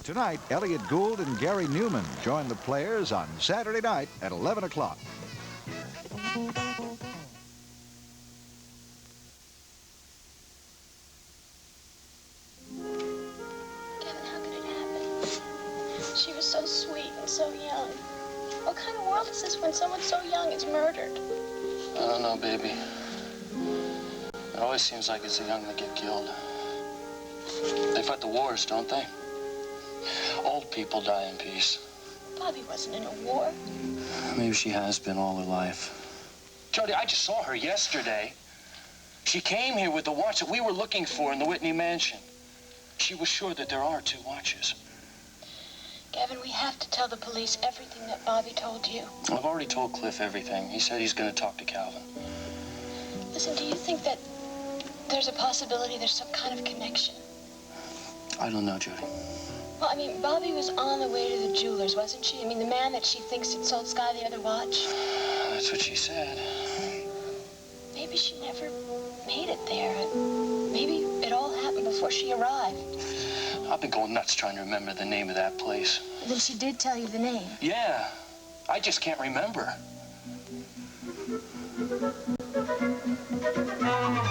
Tonight, Elliot Gould and Gary Newman join the players on Saturday night at 11 o'clock. Kevin, how could it happen? She was so sweet and so young. What kind of world is this when someone so young is murdered? I don't know, baby. It always seems like it's the young that get killed. They fight the wars, don't they? Old people die in peace. Bobby wasn't in a war. Maybe she has been all her life. Jody, I just saw her yesterday. She came here with the watch that we were looking for in the Whitney mansion. She was sure that there are 2 watches. Gavin, we have to tell the police everything that Bobby told you. I've already told Cliff everything. He said he's going to talk to Calvin. Listen, do you think that there's a possibility there's some kind of connection? I don't know, Jody. Well, I mean, Bobby was on the way to the jeweler's, wasn't she? I mean, the man that she thinks had sold Sky the other watch. That's what she said. Maybe she never made it there. Maybe it all happened before she arrived. I've been going nuts trying to remember the name of that place. Then she did tell you the name. Yeah, I just can't remember.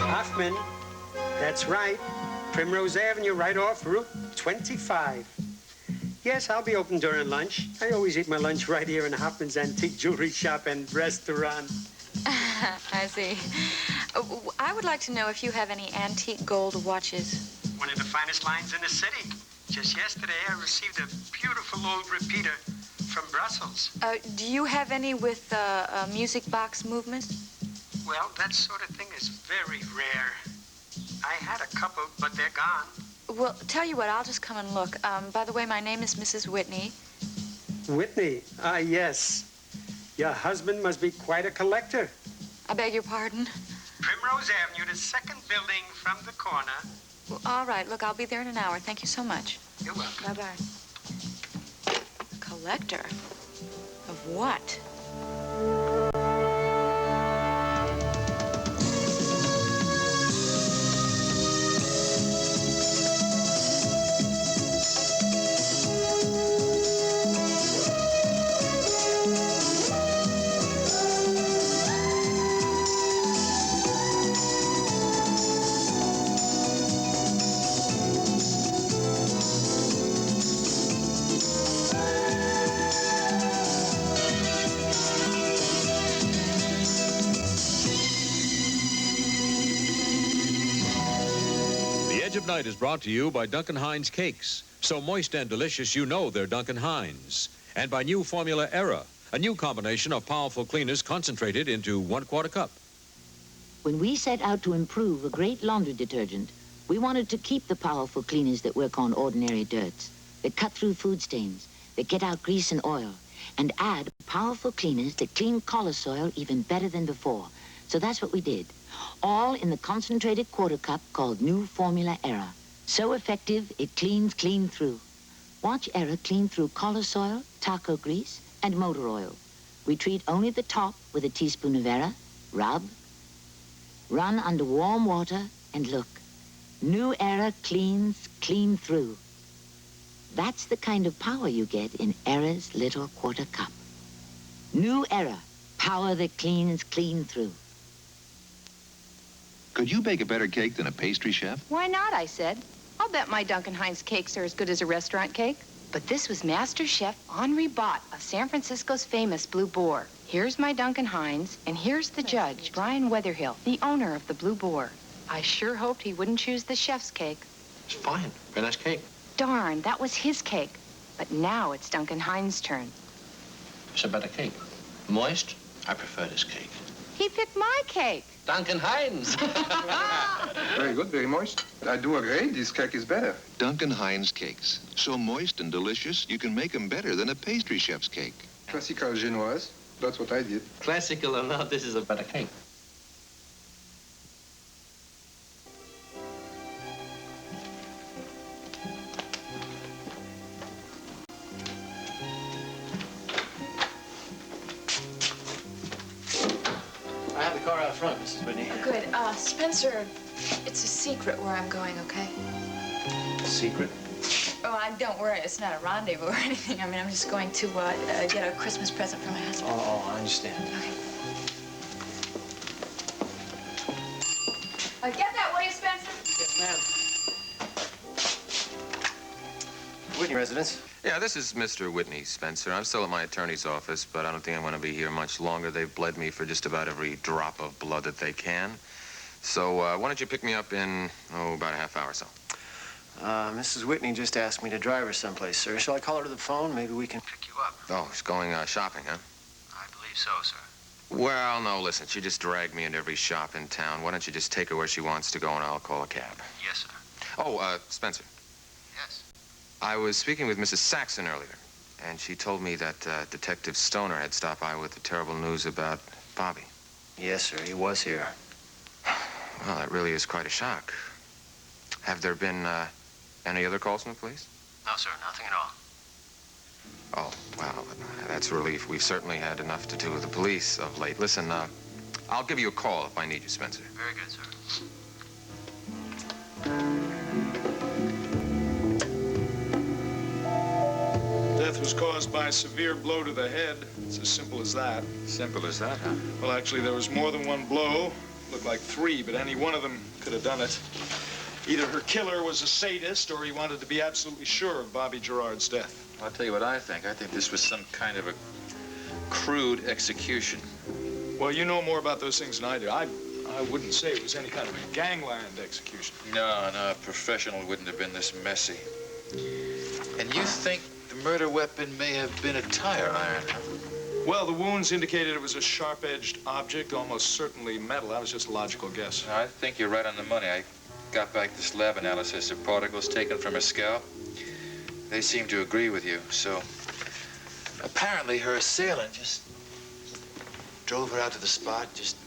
Hoffman, that's right. Primrose Avenue, right off Route 25. Yes, I'll be open during lunch. I always eat my lunch right here in Hoffman's Antique Jewelry Shop and Restaurant. I see. I would like to know if you have any antique gold watches. One of the finest lines in the city. Just yesterday, I received a beautiful old repeater from Brussels. Do you have any with music box movement? Well, that sort of thing is very rare. I had a couple, but they're gone. Well, tell you what, I'll just come and look. By the way, my name is Mrs. Whitney. Whitney? Ah, yes. Your husband must be quite a collector. I beg your pardon? Primrose Avenue, the second building from the corner. Well, all right, look, I'll be there in an hour. Thank you so much. You're welcome. Bye-bye. A collector? Of what? Night is brought to you by Duncan Hines Cakes. So moist and delicious, you know they're Duncan Hines. And by new formula Era, a new combination of powerful cleaners concentrated into 1/4 cup. When we set out to improve a great laundry detergent, we wanted to keep the powerful cleaners that work on ordinary dirts, that cut through food stains, that get out grease and oil, and add powerful cleaners that clean collar soil even better than before. So that's what we did. All in the concentrated 1/4 cup called New Formula Era. So effective, it cleans clean through. Watch Era clean through collar soil, taco grease, and motor oil. We treat only the top with a teaspoon of Era, rub, run under warm water, and look. New Era cleans clean through. That's the kind of power you get in Era's little 1/4 cup. New Era, power that cleans clean through. Could you bake a better cake than a pastry chef? Why not, I said. I'll bet my Duncan Hines cakes are as good as a restaurant cake. But this was Master Chef Henri Bott of San Francisco's famous Blue Boar. Here's my Duncan Hines, and here's the judge, Brian Weatherhill, the owner of the Blue Boar. I sure hoped he wouldn't choose the chef's cake. It's fine. Very nice cake. Darn, that was his cake. But now it's Duncan Hines' turn. It's a better cake. Moist? I prefer this cake. He picked my cake. Duncan Hines. Very good, very moist. I do agree, this cake is better. Duncan Hines Cakes. So moist and delicious, you can make them better than a pastry chef's cake. Classical Genoise. That's what I did. Classical or not, this is a better cake. I have the car out front, Mrs. Whitney. Oh, good. Spencer, it's a secret where I'm going, okay? Secret? Oh, don't worry. It's not a rendezvous or anything. I mean, I'm just going to get a Christmas present for my husband. Oh, I understand. Okay. Get that, will you, Spencer? Yes, ma'am. Whitney residence? Yeah, this is Mr. Whitney, Spencer. I'm still at my attorney's office, but I don't think I'm going to be here much longer. They've bled me for just about every drop of blood that they can. So why don't you pick me up in, about a half hour or so? Mrs. Whitney just asked me to drive her someplace, sir. Shall I call her to the phone? Maybe we can pick you up. Oh, she's going shopping, huh? I believe so, sir. Well, no, listen, she just dragged me into every shop in town. Why don't you just take her where she wants to go and I'll call a cab? Yes, sir. Oh, Spencer. Yes? I was speaking with Mrs. Saxon earlier, and she told me that Detective Stoner had stopped by with the terrible news about Bobby. Yes, sir. He was here. Well, that really is quite a shock. Have there been any other calls from the police? No, sir. Nothing at all. Oh, well, that's a relief. We've certainly had enough to do with the police of late. Listen, I'll give you a call if I need you, Spencer. Very good, sir. Death was caused by a severe blow to the head. It's as simple as that. Simple as that, huh? Well, actually, there was more than one blow. Looked like 3, but any one of them could have done it. Either her killer was a sadist or he wanted to be absolutely sure of Bobby Gerard's death. I'll tell you what I think. I think this was some kind of a crude execution. Well, you know more about those things than I do. I wouldn't say it was any kind of a gangland execution. No, a professional wouldn't have been this messy. And you think the murder weapon may have been a tire iron, huh? Well, the wounds indicated it was a sharp-edged object, almost certainly metal. That was just a logical guess. I think you're right on the money. I got back this lab analysis of particles taken from her scalp. They seem to agree with you, so apparently her assailant just drove her out to the spot, just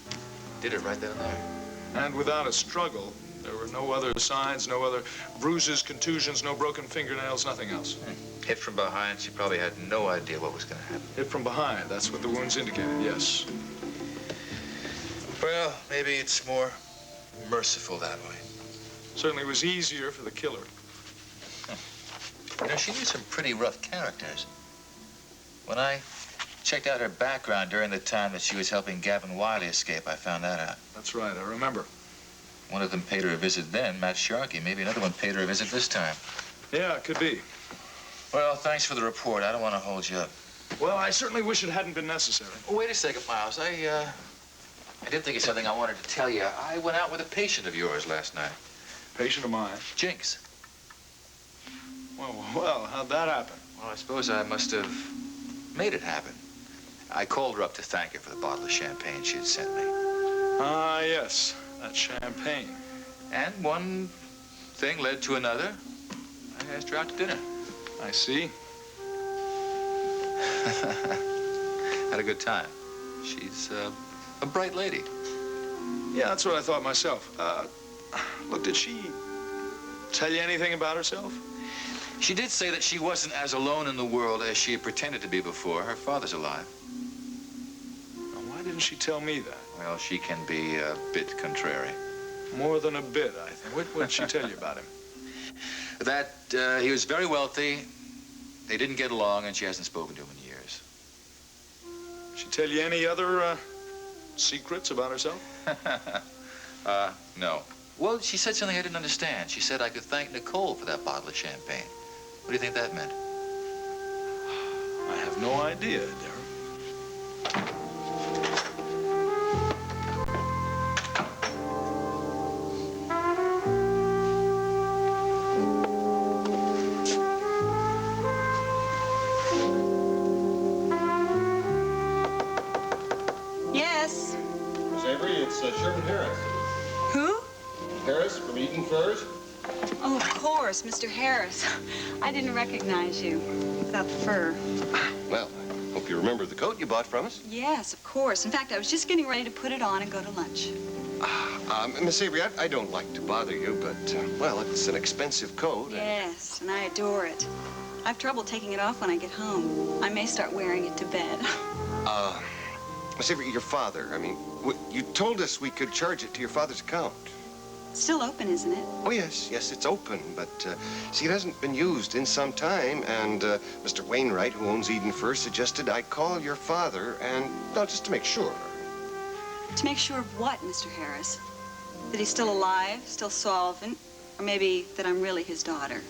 did it right then and there. And without a struggle. There were no other signs, no other bruises, contusions, no broken fingernails, nothing else. Hit from behind, she probably had no idea what was going to happen. Hit from behind, that's what the wounds indicated, yes. Well, maybe it's more merciful that way. Certainly was easier for the killer. You know, she knew some pretty rough characters. When I checked out her background during the time that she was helping Gavin Wiley escape, I found that out. That's right, I remember. One of them paid her a visit then, Matt Sharkey. Maybe another one paid her a visit this time. Yeah, it could be. Well, thanks for the report. I don't want to hold you up. Well, I certainly wish it hadn't been necessary. Oh, wait a second, Miles. I did think of something I wanted to tell you. I went out with a patient of yours last night. Patient of mine? Jinx. Well, how'd that happen? Well, I suppose I must have made it happen. I called her up to thank her for the bottle of champagne she had sent me. Ah, yes. That champagne. And one thing led to another. I asked her out to dinner. I see. Had a good time. She's a bright lady. Yeah, that's what I thought myself. Look, did she tell you anything about herself? She did say that she wasn't as alone in the world as she had pretended to be before. Her father's alive. Now, why didn't she tell me that? Well, she can be a bit contrary. More than a bit, I think. What did she tell you about him? That he was very wealthy. They didn't get along, and she hasn't spoken to him in years. She tell you any other secrets about herself? No. Well, she said something I didn't understand. She said I could thank Nicole for that bottle of champagne. What do you think that meant? I have no idea, Darren. Yes. Miss Avery, it's Sherman Harris. Who? Harris from Eaton Furs. Oh, of course, Mr. Harris. I didn't recognize you without the fur. Well, I hope you remember the coat you bought from us. Yes, of course. In fact, I was just getting ready to put it on and go to lunch. Miss Avery, I don't like to bother you, but, well, it's an expensive coat. Yes, and I adore it. I have trouble taking it off when I get home. I may start wearing it to bed. Miss Avery, your father, I mean, you told us we could charge it to your father's account. Still open, isn't it? Oh, yes, it's open, but, see, it hasn't been used in some time, and, Mr. Wainwright, who owns Eden First, suggested I call your father and, no, just to make sure. To make sure of what, Mr. Harris? That he's still alive, still solvent, or maybe that I'm really his daughter?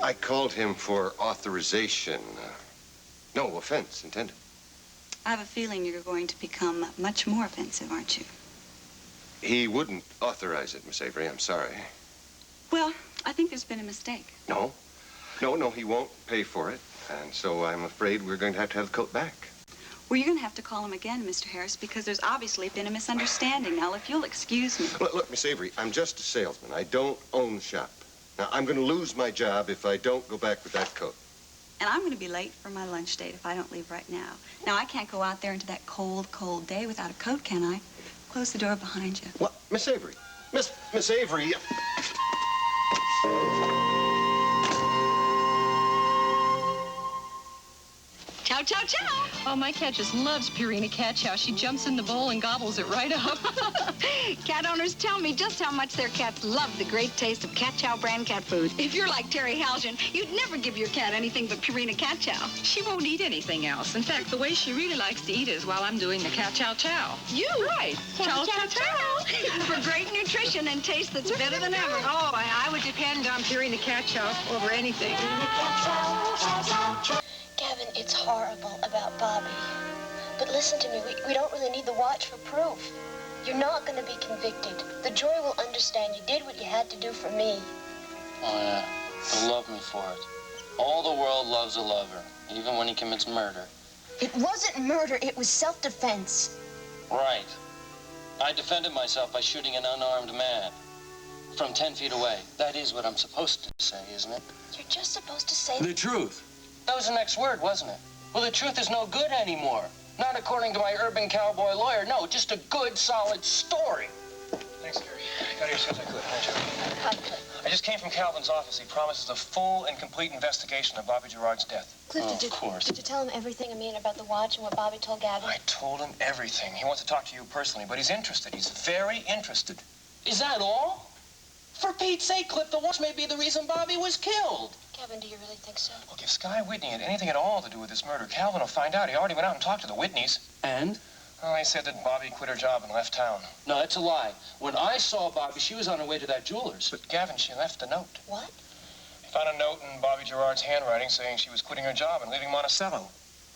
I called him for authorization. No offense intended. I have a feeling you're going to become much more offensive, aren't you? He wouldn't authorize it, Miss Avery. I'm sorry. Well, I think there's been a mistake. No, he won't pay for it. And so I'm afraid we're going to have the coat back. Well, you're going to have to call him again, Mr. Harris, because there's obviously been a misunderstanding. Now, if you'll excuse me. Look, Miss Avery, I'm just a salesman. I don't own the shop. Now, I'm going to lose my job if I don't go back with that coat. And I'm going to be late for my lunch date if I don't leave right now. Now, I can't go out there into that cold, cold day without a coat, can I? Close the door behind you. What? Miss Avery. Miss Avery. Chow, chow, chow. Oh, my cat just loves Purina Cat Chow. She jumps in the bowl and gobbles it right up. Cat owners tell me just how much their cats love the great taste of Cat Chow brand cat food. If you're like Terry Haljan, you'd never give your cat anything but Purina Cat Chow. She won't eat anything else. In fact, the way she really likes to eat is while I'm doing the Cat Chow Chow. You? Right. Chow, chow, chow. For great nutrition and taste that's better than ever. Oh, I would depend on Purina Cat Chow over anything. Gavin, it's horrible about Bobby. But listen to me, we don't really need the watch for proof. You're not going to be convicted. The jury will understand you did what you had to do for me. Oh, yeah. They'll love me for it. All the world loves a lover, even when he commits murder. It wasn't murder, it was self-defense. Right. I defended myself by shooting an unarmed man from 10 feet away. That is what I'm supposed to say, isn't it? You're just supposed to say The truth. That was the next word, wasn't it? Well, the truth is no good anymore. Not according to my urban cowboy lawyer. No, just a good, solid story. Thanks, Gary. I got here as soon as I could. Hi, Joe. I just came from Calvin's office. He promises a full and complete investigation of Bobby Gerard's death. Cliff, of course. Did you tell him everything, I mean, about the watch and what Bobby told Gavin? I told him everything. He wants to talk to you personally, but he's interested. He's very interested. Is that all? For Pete's sake, Cliff, the watch may be the reason Bobby was killed. Kevin, do you really think so? Look, if Sky Whitney had anything at all to do with this murder, Calvin will find out. He already went out and talked to the Whitneys. And? Well, they said that Bobby quit her job and left town. No, that's a lie. When I saw Bobby, she was on her way to that jeweler's. But, Gavin, she left a note. What? He found a note in Bobby Gerard's handwriting saying she was quitting her job and leaving Monticello.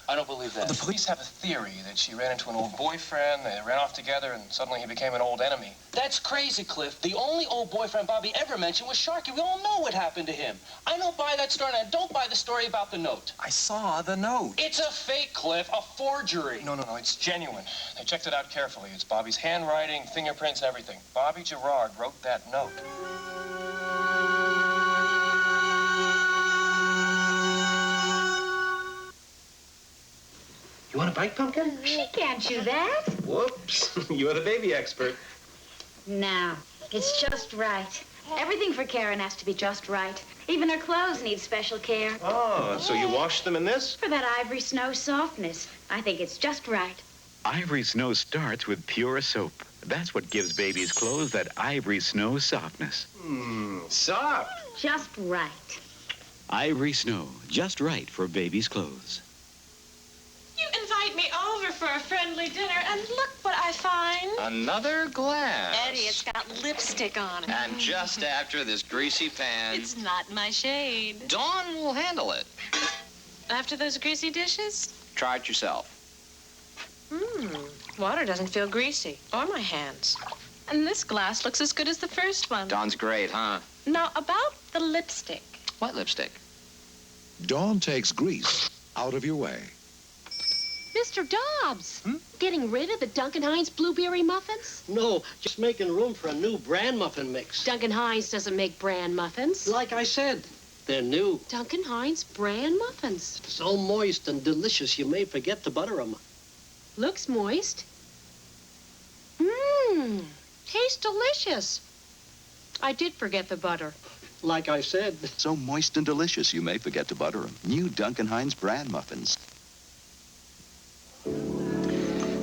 I don't believe that. The police have a theory that she ran into an old boyfriend, they ran off together, and suddenly he became an old enemy. That's crazy, Cliff. The only old boyfriend Bobby ever mentioned was Sharky. We all know what happened to him. I don't buy that story, and I don't buy the story about the note. I saw the note. It's a fake, Cliff, a forgery. No, it's genuine. They checked it out carefully. It's Bobby's handwriting, fingerprints, everything. Bobby Gerard wrote that note. You want a bite, Pumpkin? She can't chew that. Whoops. You're the baby expert. No, it's just right. Everything for Karen has to be just right. Even her clothes need special care. Oh, so you wash them in this? For that ivory snow softness. I think it's just right. Ivory Snow starts with pure soap. That's what gives babies' clothes that Ivory Snow softness. Soft. Just right. Ivory Snow, just right for babies' clothes. You invite me over for a friendly dinner, and look what I find. Another glass. Eddie, it's got lipstick on it. And just after this greasy pan. It's not my shade. Dawn will handle it. After those greasy dishes? Try it yourself. Water doesn't feel greasy, or my hands. And this glass looks as good as the first one. Dawn's great, huh? Now, about the lipstick. What lipstick? Dawn takes grease out of your way. Mr. Dobbs, getting rid of the Duncan Hines blueberry muffins? No, just making room for a new bran muffin mix. Duncan Hines doesn't make bran muffins. Like I said, they're new. Duncan Hines bran muffins. So moist and delicious you may forget to butter them. Looks moist. Tastes delicious. I did forget the butter. Like I said. So moist and delicious you may forget to butter them. New Duncan Hines bran muffins.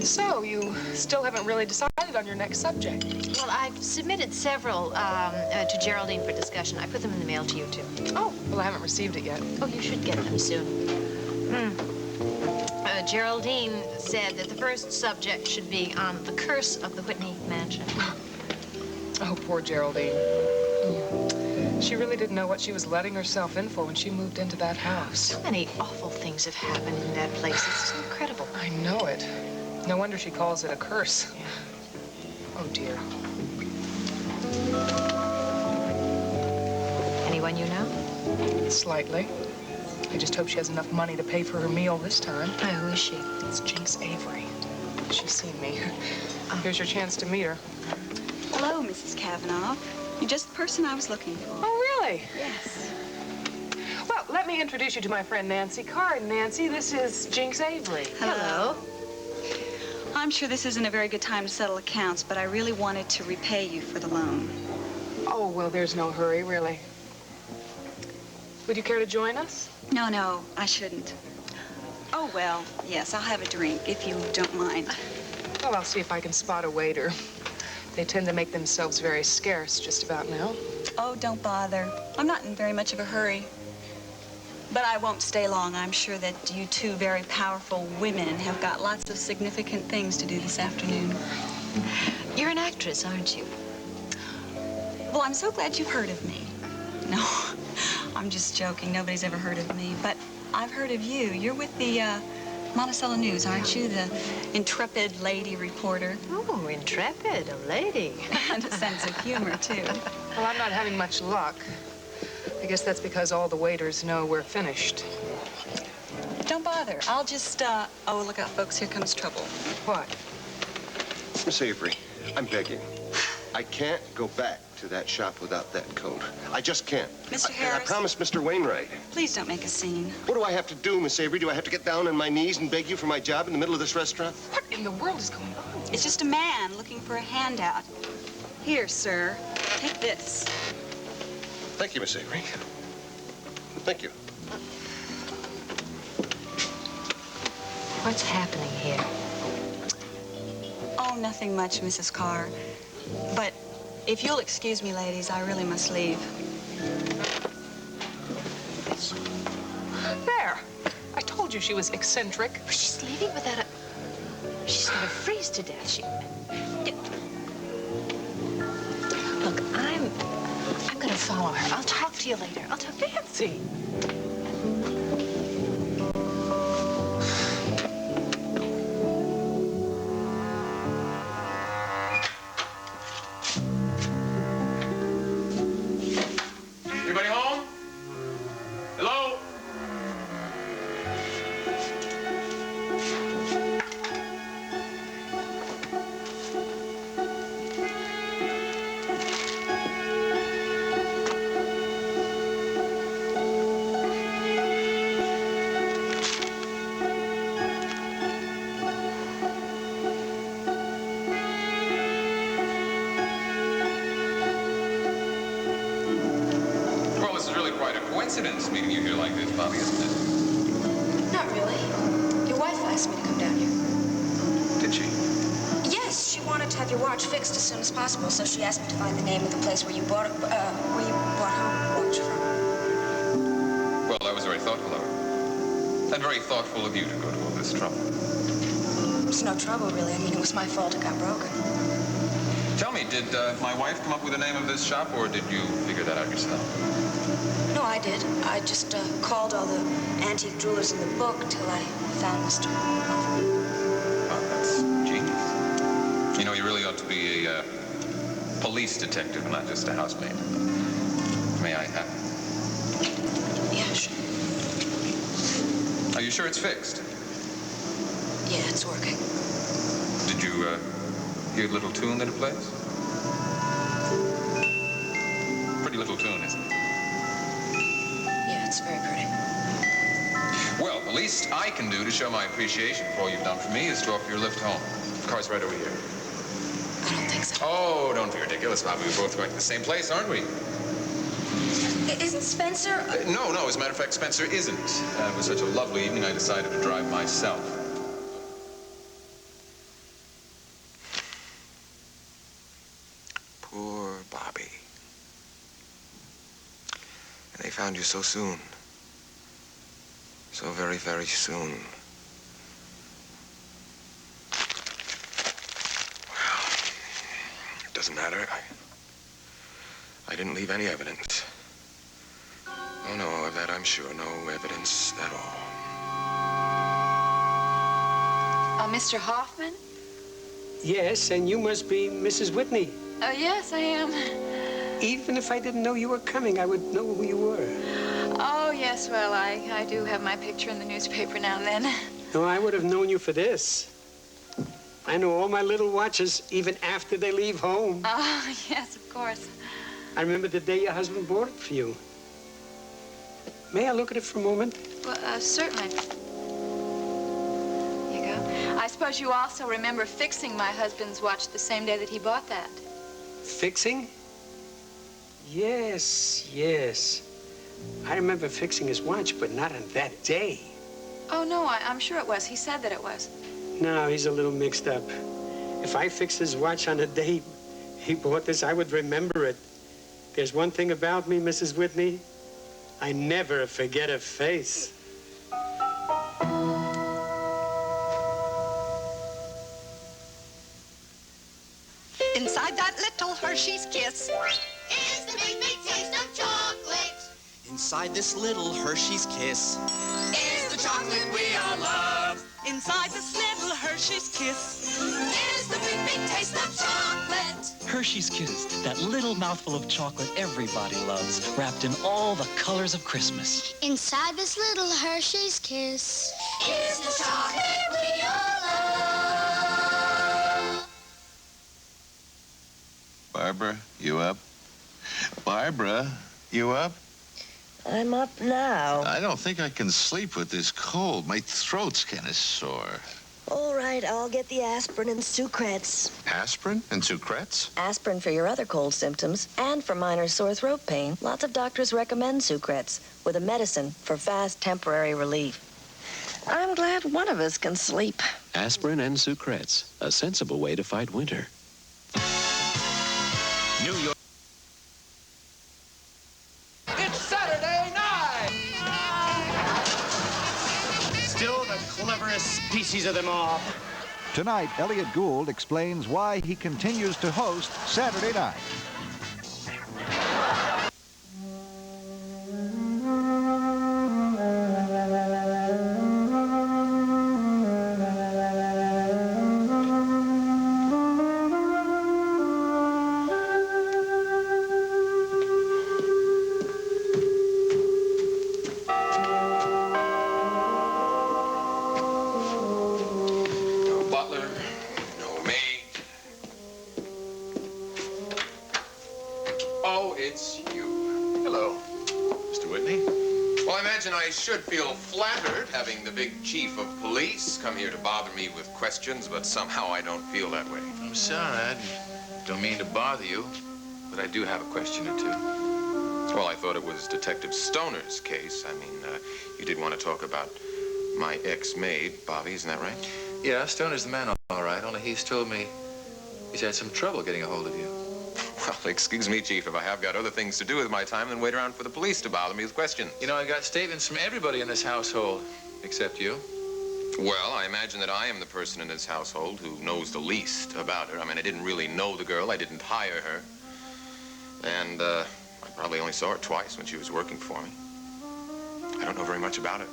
So, you still haven't really decided on your next subject? Well, I've submitted several to Geraldine for discussion. I put them in the mail to you, too. Oh, well, I haven't received it yet. Oh, you should get them soon. Geraldine said that the first subject should be on the curse of the Whitney mansion. Oh, poor Geraldine. She really didn't know what she was letting herself in for when she moved into that house. So many awful things have happened in that place. It's incredible. I know it. No wonder she calls it a curse. Yeah. Oh, dear. Anyone you know? Slightly. I just hope she has enough money to pay for her meal this time. Who is she? It's Jinx Avery. She's seen me. Here's your chance to meet her. Hello, Mrs. Kavanaugh. You're just the person I was looking for. Oh, really? Yes. Well, let me introduce you to my friend Nancy Carr. Nancy, this is Jinx Avery. Hello. I'm sure this isn't a very good time to settle accounts, but I really wanted to repay you for the loan. Oh, well, there's no hurry, really. Would you care to join us? No, I shouldn't. Oh, well, yes, I'll have a drink, if you don't mind. Well, I'll see if I can spot a waiter. They tend to make themselves very scarce just about now. Oh, don't bother. I'm not in very much of a hurry. But I won't stay long. I'm sure that you two very powerful women have got lots of significant things to do this afternoon. You're an actress, aren't you? Well, I'm so glad you've heard of me. No, I'm just joking. Nobody's ever heard of me. But I've heard of you. You're with the Monticello News, aren't you? The intrepid lady reporter. Oh, intrepid, a lady. And a sense of humor, too. Well, I'm not having much luck. I guess that's because all the waiters know we're finished. Don't bother. I'll just, oh, look out, folks. Here comes trouble. What? Miss Avery, I'm begging. I can't go back to that shop without that coat. I just can't. Mr. Harris? I promised Mr. Wainwright. Please don't make a scene. What do I have to do, Miss Avery? Do I have to get down on my knees and beg you for my job in the middle of this restaurant? What in the world is going on? It's just a man looking for a handout. Here, sir. Take this. Thank you, Miss Avery. Thank you. What's happening here? Oh, nothing much, Mrs. Carr. But if you'll excuse me, ladies, I really must leave. There. I told you she was eccentric. She's leaving without a... She's gonna freeze to death. Look, I'm gonna follow her. I'll talk to you later. I'll talk to Nancy. Anybody home? Hello? Well, this is really quite a coincidence meeting you here like this, Bobby, isn't it? Not really. Your wife asked me to come down here. Did she? Yes, she wanted to have your watch fixed as soon as possible, so she asked me to find the name of the place where you bought it, where you bought her watch from. Well, that was very thoughtful of her. And very thoughtful of you to go to all this trouble. It's no trouble, really. I mean, it was my fault it got broken. Tell me, did my wife come up with the name of this shop, or did you figure that out yourself? No, I did. I just called all the antique jewelers in the book till I found Mr. Oh, that's genius. You know, you really ought to be a police detective, not just a housemaid. May I have it? Yeah, sure. Are you sure it's fixed? Yeah, it's working. Did you hear the little tune that it plays? Pretty little tune, isn't it? Yeah, it's very pretty. Well, the least I can do to show my appreciation for all you've done for me is to offer your lift home. The car's right over here. I don't think so. Oh, don't be ridiculous, Bobby. We're both going to the same place, aren't we? Isn't Spencer... No. As a matter of fact, Spencer isn't. It was such a lovely evening, I decided to drive myself. Bobby. And they found you so soon. So very, very soon. Well, it doesn't matter. I didn't leave any evidence. Oh, no, of that I'm sure. No evidence at all. Mr. Hoffman? Yes, and you must be Mrs. Whitney. Yes, I am. Even if I didn't know you were coming, I would know who you were. Oh, yes, well, I do have my picture in the newspaper now and then. No, I would have known you for this. I know all my little watches, even after they leave home. Oh, yes, of course. I remember the day your husband bought it for you. May I look at it for a moment? Well, certainly. Here you go. I suppose you also remember fixing my husband's watch the same day that he bought that. Fixing? Yes, yes. I remember fixing his watch, but not on that day. Oh, no, I'm sure it was. He said that it was. No, he's a little mixed up. If I fixed his watch on the day he bought this, I would remember it. There's one thing about me, Mrs. Whitney. I never forget a face. Inside that little Hershey's Kiss is the big, big taste of chocolate. Inside this little Hershey's Kiss is the chocolate we all love. Inside this little Hershey's Kiss is the big, big taste of chocolate. Hershey's Kiss, that little mouthful of chocolate everybody loves, wrapped in all the colors of Christmas. Inside this little Hershey's Kiss is the chocolate we all love. Barbara, you up? Barbara, you up? I'm up now. I don't think I can sleep with this cold. My throat's kind of sore. All right, I'll get the aspirin and Sucrets. Aspirin and Sucrets? Aspirin for your other cold symptoms and for minor sore throat pain. Lots of doctors recommend Sucrets with a medicine for fast temporary relief. I'm glad one of us can sleep. Aspirin and Sucrets, a sensible way to fight winter. New York. It's Saturday night! Still the cleverest species of them all. Tonight, Elliot Gould explains why he continues to host Saturday Night. I should feel flattered having the big chief of police come here to bother me with questions, but somehow I don't feel that way. I'm sorry. I don't mean to bother you, but I do have a question or two. Well, I thought it was Detective Stoner's case. I mean, you did want to talk about my ex-maid, Bobby, isn't that right? Yeah, Stoner's the man, all right, only he's told me he's had some trouble getting a hold of you. Well, excuse me, Chief, if I have got other things to do with my time than wait around for the police to bother me with questions. You know, I got statements from everybody in this household, except you. Well, I imagine that I am the person in this household who knows the least about her. I mean, I didn't really know the girl. I didn't hire her. And, I probably only saw her twice when she was working for me. I don't know very much about her.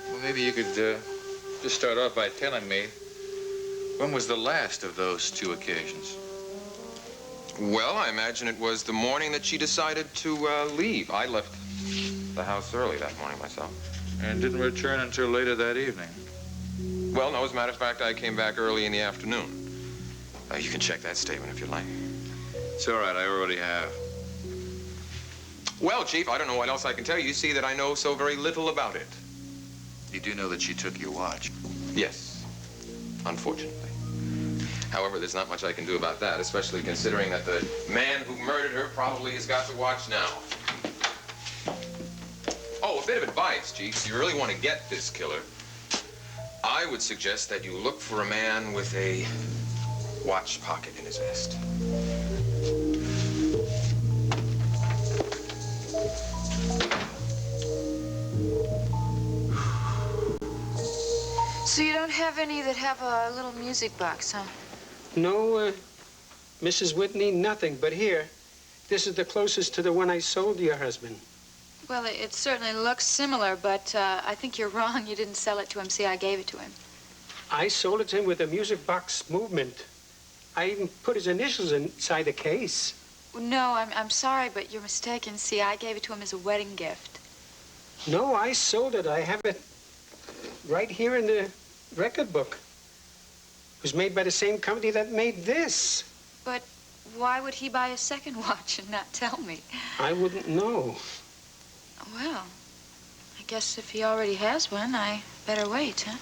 Well, maybe you could, just start off by telling me, when was the last of those two occasions? Well, I imagine it was the morning that she decided to leave. I left the house early that morning myself. And didn't return until later that evening? Well, no, as a matter of fact, I came back early in the afternoon. You can check that statement if you like. It's all right, I already have. Well, Chief, I don't know what else I can tell you. You see that I know so very little about it. You do know that she took your watch? Yes, unfortunately. However, there's not much I can do about that, especially considering that the man who murdered her probably has got the watch now. Oh, a bit of advice, Chief. If you really want to get this killer, I would suggest that you look for a man with a watch pocket in his vest. So you don't have any that have a little music box, huh? No, Mrs. Whitney, nothing. But here, this is the closest to the one I sold to your husband. Well, it certainly looks similar, but I think you're wrong. You didn't sell it to him. See, I gave it to him. I sold it to him with a music box movement. I even put his initials inside the case. No, I'm sorry, but you're mistaken. See, I gave it to him as a wedding gift. No, I sold it. I have it right here in the record book. It was made by the same company that made this. But why would he buy a second watch and not tell me? I wouldn't know. Well, I guess if he already has one, I better wait, huh?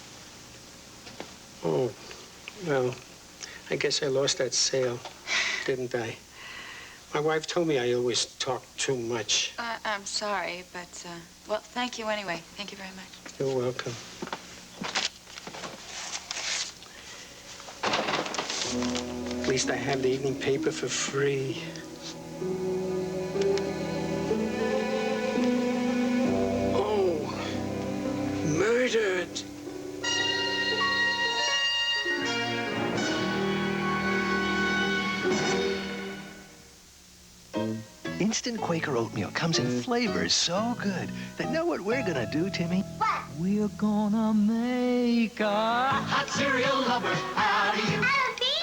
Oh, well, I guess I lost that sale, didn't I? My wife told me I always talk too much. I'm sorry, but, well, thank you anyway. Thank you very much. You're welcome. At least I have the evening paper for free. Oh, murdered. Instant Quaker oatmeal comes in flavors so good that know what we're gonna do, Timmy? What? We're gonna make a hot cereal lover out of you.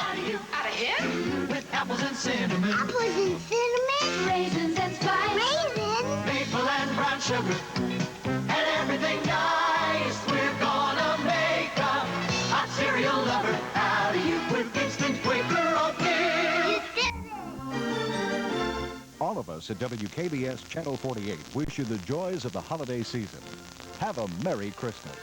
Out of you. Out of him? with apples and cinnamon, Apples and cinnamon. Raisins and spice. Raisins. maple and brown sugar, and everything nice. We're gonna make a hot cereal lover out of you with Instant Quaker oatmeal. All of us at WKBS Channel 48 wish you the joys of the holiday season. Have a Merry Christmas.